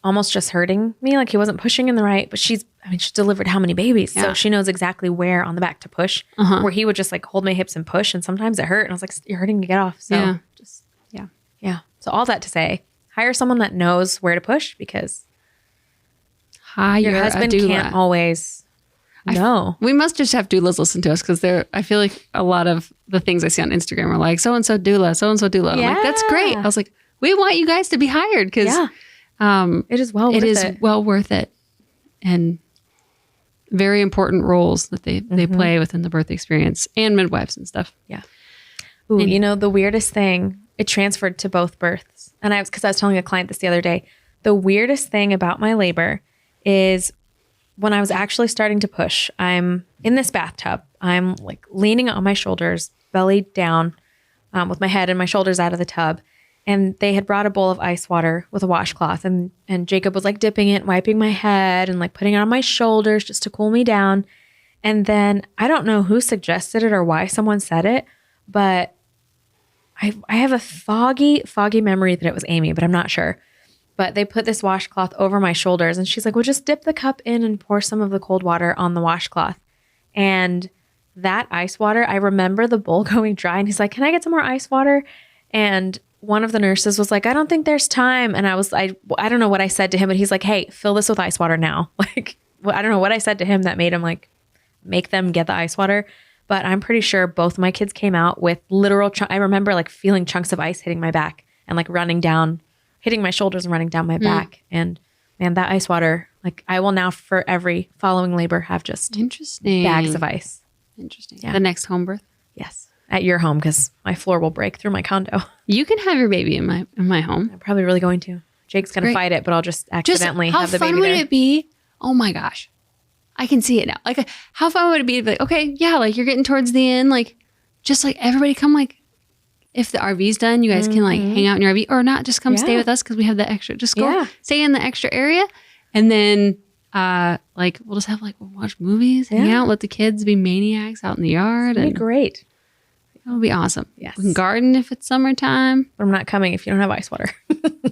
almost just hurting me. Like he wasn't pushing in the right, but she's delivered how many babies? Yeah. So she knows exactly where on the back to push, where he would just like hold my hips and push. And sometimes it hurt. And I was like, you're hurting to get off. So yeah. So all that to say, hire someone that knows where to push because your husband can't always know. We must just have doulas listen to us because I feel like a lot of the things I see on Instagram are like, so-and-so doula, so-and-so doula. Yeah. I'm like, that's great. I was like, we want you guys to be hired because it is well worth it. And very important roles that they play within the birth experience and midwives and stuff. Yeah. Ooh, and, the weirdest thing, it transferred to both births. And because I was telling a client this the other day, the weirdest thing about my labor is when I was actually starting to push, I'm in this bathtub. I'm like leaning on my shoulders, belly down, with my head and my shoulders out of the tub. And they had brought a bowl of ice water with a washcloth. And Jacob was like dipping it, wiping my head and like putting it on my shoulders just to cool me down. And then I don't know who suggested it or why someone said it, but I have a foggy memory that it was Amy, but I'm not sure. But they put this washcloth over my shoulders and she's like, well, just dip the cup in and pour some of the cold water on the washcloth. And that ice water, I remember the bowl going dry and he's like, can I get some more ice water? And one of the nurses was like, I don't think there's time. And I don't know what I said to him, but he's like, hey, fill this with ice water now. Like, I don't know what I said to him that made him like make them get the ice water. But I'm pretty sure both my kids came out with literal, I remember like feeling chunks of ice hitting my back and like running down, hitting my shoulders and running down my back. And man, that ice water, like I will now for every following labor have just bags of ice. Interesting. Yeah. The next home birth? Yes. At your home because my floor will break through my condo. You can have your baby in my home. I'm probably really going to. Jake's going to fight it, but I'll just accidentally have the baby there. How fun would it be? Oh my gosh. I can see it now. Like, how fun would it be to be like, okay, yeah, like you're getting towards the end, like, just like everybody come, like, if the RV's done, you guys can like hang out in your RV or not, just come stay with us because we have the extra. Just go stay in the extra area. And then like we'll just have like we'll watch movies, hang out, let the kids be maniacs out in the yard. It'll be great. It'll be awesome. Yes. We can garden if it's summertime. But I'm not coming if you don't have ice water.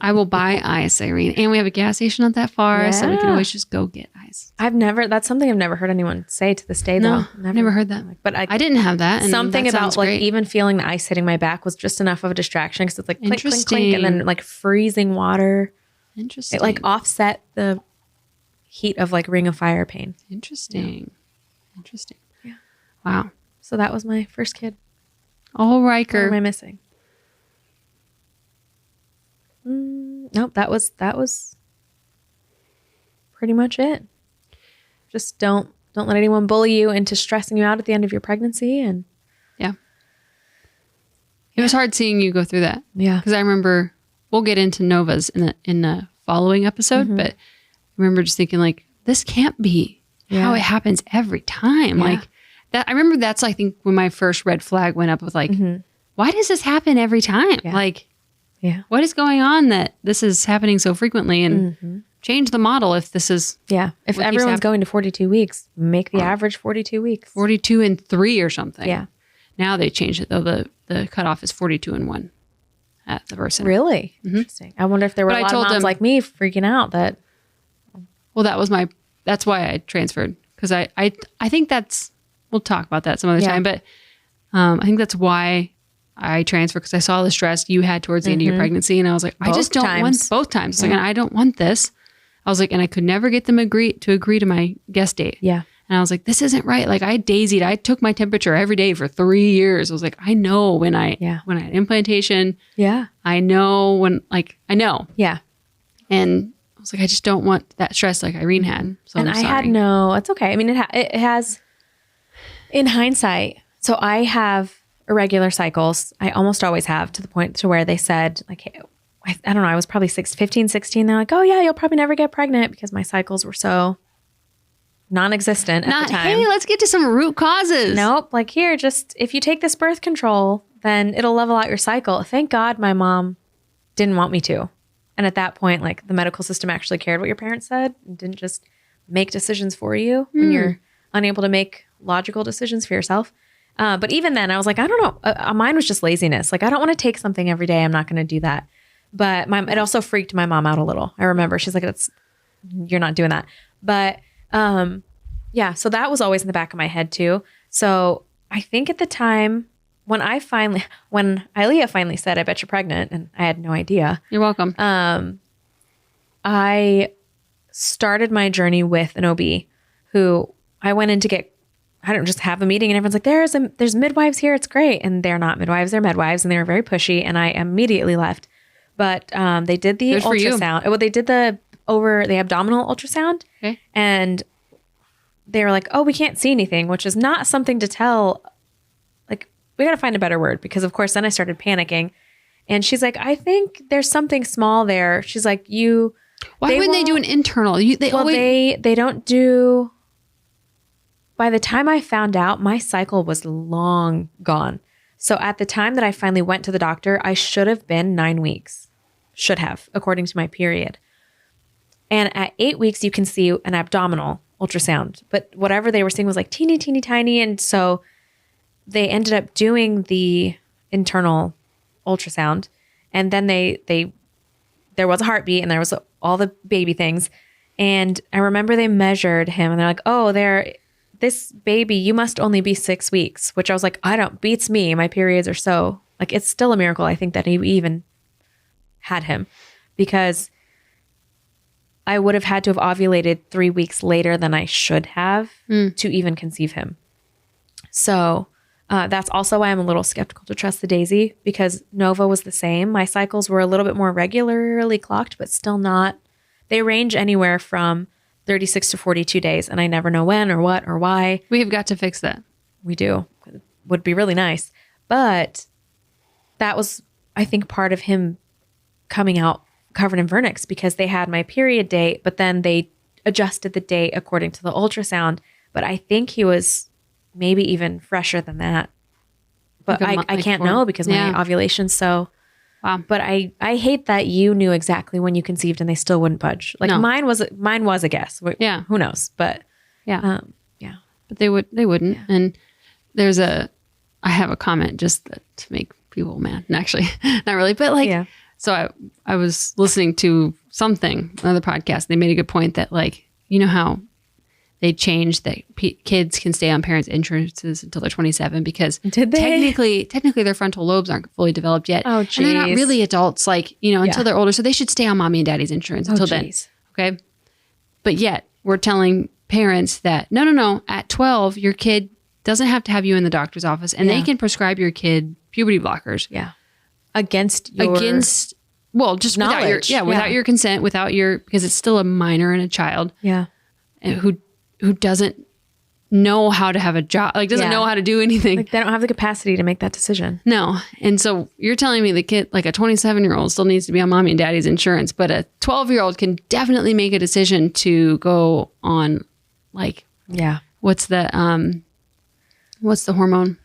I will buy ice, Irene. And we have a gas station not that far, so we can always just go get ice. That's something I've never heard anyone say to this day, though. Never heard that. But I didn't have that. And something that about like great. even feeling the ice hitting my back was just enough of a distraction because it's like clink, clink, clink, and then like freezing water. Interesting. It like offset the heat of like Ring of Fire pain. Interesting. Yeah. Wow. So that was my first kid. Oh, What Riker. am I missing? Nope, that was pretty much it. Just don't let anyone bully you into stressing you out at the end of your pregnancy. And Yeah. It was hard seeing you go through that. yeah, Because I remember, we'll get into Novas in the following episode, but I remember just thinking like, this can't be how it happens every time. Yeah. Like that. I remember that's, I think, when my first red flag went up with like, why does this happen every time? Yeah. Like, yeah, what is going on that this is happening so frequently? And change the model if this is yeah. If what keeps everyone's going to 42 weeks, make the average 42 weeks. 42 and 3 or something. Yeah. Now they changed it though. The cutoff is 42 and 1 at the birth center. Really interesting. I wonder if there were But a I lot of told moms them- like me freaking out that. Well, that's why I transferred. Because I think we'll talk about that some other time. But I think that's why I transferred, because I saw the stress you had towards the end of your pregnancy. And I was like, I just don't want both times. Like, and I don't want this. I was like, and I could never get them to agree to my guest date. Yeah. And I was like, this isn't right. Like I daisied. I took my temperature every day for 3 years. I was like, I know when I had implantation. Yeah. I know when, like, I know. Yeah. And I was like, I just don't want that stress like Irene had. So And I'm I sorry. had it's okay. I mean, it has, in hindsight, so I have irregular cycles. I almost always have, to the point to where they said, like, hey, I don't know, I was probably 15, 16. They're like, oh yeah, you'll probably never get pregnant because my cycles were so non-existent at the time. Hey, let's get to some root causes. Nope. Like, here, just if you take this birth control, then it'll level out your cycle. Thank God my mom didn't want me to. And at that point, like, the medical system actually cared what your parents said and didn't just make decisions for you when you're unable to make logical decisions for yourself. But even then I was like, I don't know. Mine was just laziness. Like, I don't want to take something every day. I'm not going to do that. But it also freaked my mom out a little. I remember she's like, you're not doing that. But yeah, so that was always in the back of my head too. So I think at the time when Ilea finally said, I bet you're pregnant, and I had no idea. You're welcome. I started my journey with an OB who I went in to get, I don't just have a meeting, and everyone's like, there's midwives here. It's great. And they're not midwives, they're midwives, and they were very pushy, and I immediately left. But they did the ultrasound. Well, they did the abdominal ultrasound. Okay. And they were like, oh, we can't see anything, which is not something to tell. Like, we got to find a better word, because of course then I started panicking. And she's like, I think there's something small there. She's like, why wouldn't they do an internal? They don't do. By the time I found out, my cycle was long gone. So at the time that I finally went to the doctor, I should have been 9 weeks. Should have, according to my period. And at 8 weeks, you can see an abdominal ultrasound. But whatever they were seeing was like teeny, teeny, tiny. And so they ended up doing the internal ultrasound. And then there was a heartbeat, and there was all the baby things. And I remember they measured him, and they're like, oh, this baby, you must only be 6 weeks, which I was like, beats me. My periods are so, like, it's still a miracle, I think, that he even had him, because I would have had to have ovulated 3 weeks later than I should have to even conceive him. So that's also why I'm a little skeptical to trust the daisy, because Nova was the same. My cycles were a little bit more regularly clocked, but still not. They range anywhere from 36 to 42 days, and I never know when or what or why. We have got to fix that. We do. It would be really nice. But that was, I think, part of him coming out covered in vernix, because they had my period date, but then they adjusted the date according to the ultrasound. But I think he was maybe even fresher than that. But I can't know, because my ovulation's so Wow. But I hate that you knew exactly when you conceived and they still wouldn't budge. Like No. mine was a guess. Yeah. Who knows? But Yeah. yeah. But they wouldn't. Yeah. And I have a comment just to make people mad. And actually, not really, but like, yeah. So I was listening to another podcast. They made a good point that like, you know how they changed that kids can stay on parents' insurances until they're 27 because technically their frontal lobes aren't fully developed yet. Oh, geez. And they're not really adults, like, until they're older. So they should stay on mommy and daddy's insurance until then. Okay. But yet we're telling parents that no, at 12, your kid doesn't have to have you in the doctor's office and they can prescribe your kid puberty blockers. Yeah. Against just knowledge. Without your consent, because it's still a minor and a child. Yeah. Who doesn't know how to have a job, like doesn't know how to do anything. Like they don't have the capacity to make that decision. No. And so you're telling me the kid, like a 27-year-old still needs to be on mommy and daddy's insurance, but a 12-year-old can definitely make a decision to go on like, what's the hormone?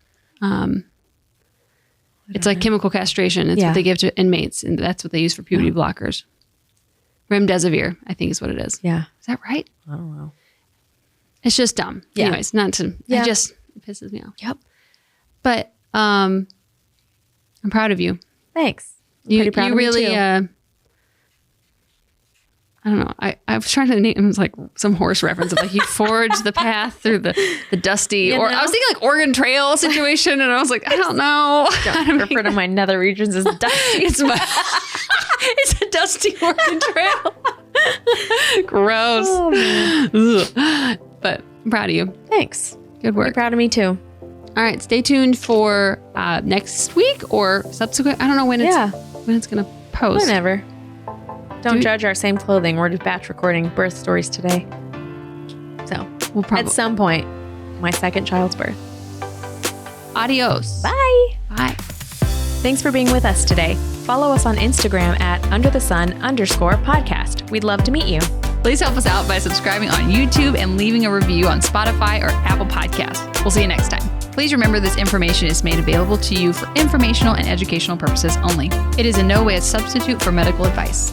It's like chemical castration. It's what they give to inmates. And that's what they use for puberty blockers. Remdesivir, I think is what it is. Yeah. Is that right? I don't know. It's just dumb. Yeah. Anyways, it pisses me off. Yep. But I'm proud of you. Thanks. I'm pretty proud of really, you too. I don't know. I was trying to name it was like some horse reference of like you forged the path through the dusty, or I was thinking like Oregon Trail situation, and I was like, I don't know. Don't refer to my nether regions as dusty. It's a dusty Oregon Trail. Gross. Oh, but I'm proud of you. Thanks. Good work. You're proud of me too. All right. Stay tuned for next week or subsequent. I don't know when it's going to post. Whenever. Don't judge our same clothing. We're just batch recording birth stories today. So we'll probably at some point, my second child's birth. Adios. Bye. Bye. Thanks for being with us today. Follow us on Instagram at _underthsun_podcast. We'd love to meet you. Please help us out by subscribing on YouTube and leaving a review on Spotify or Apple Podcasts. We'll see you next time. Please remember this information is made available to you for informational and educational purposes only. It is in no way a substitute for medical advice.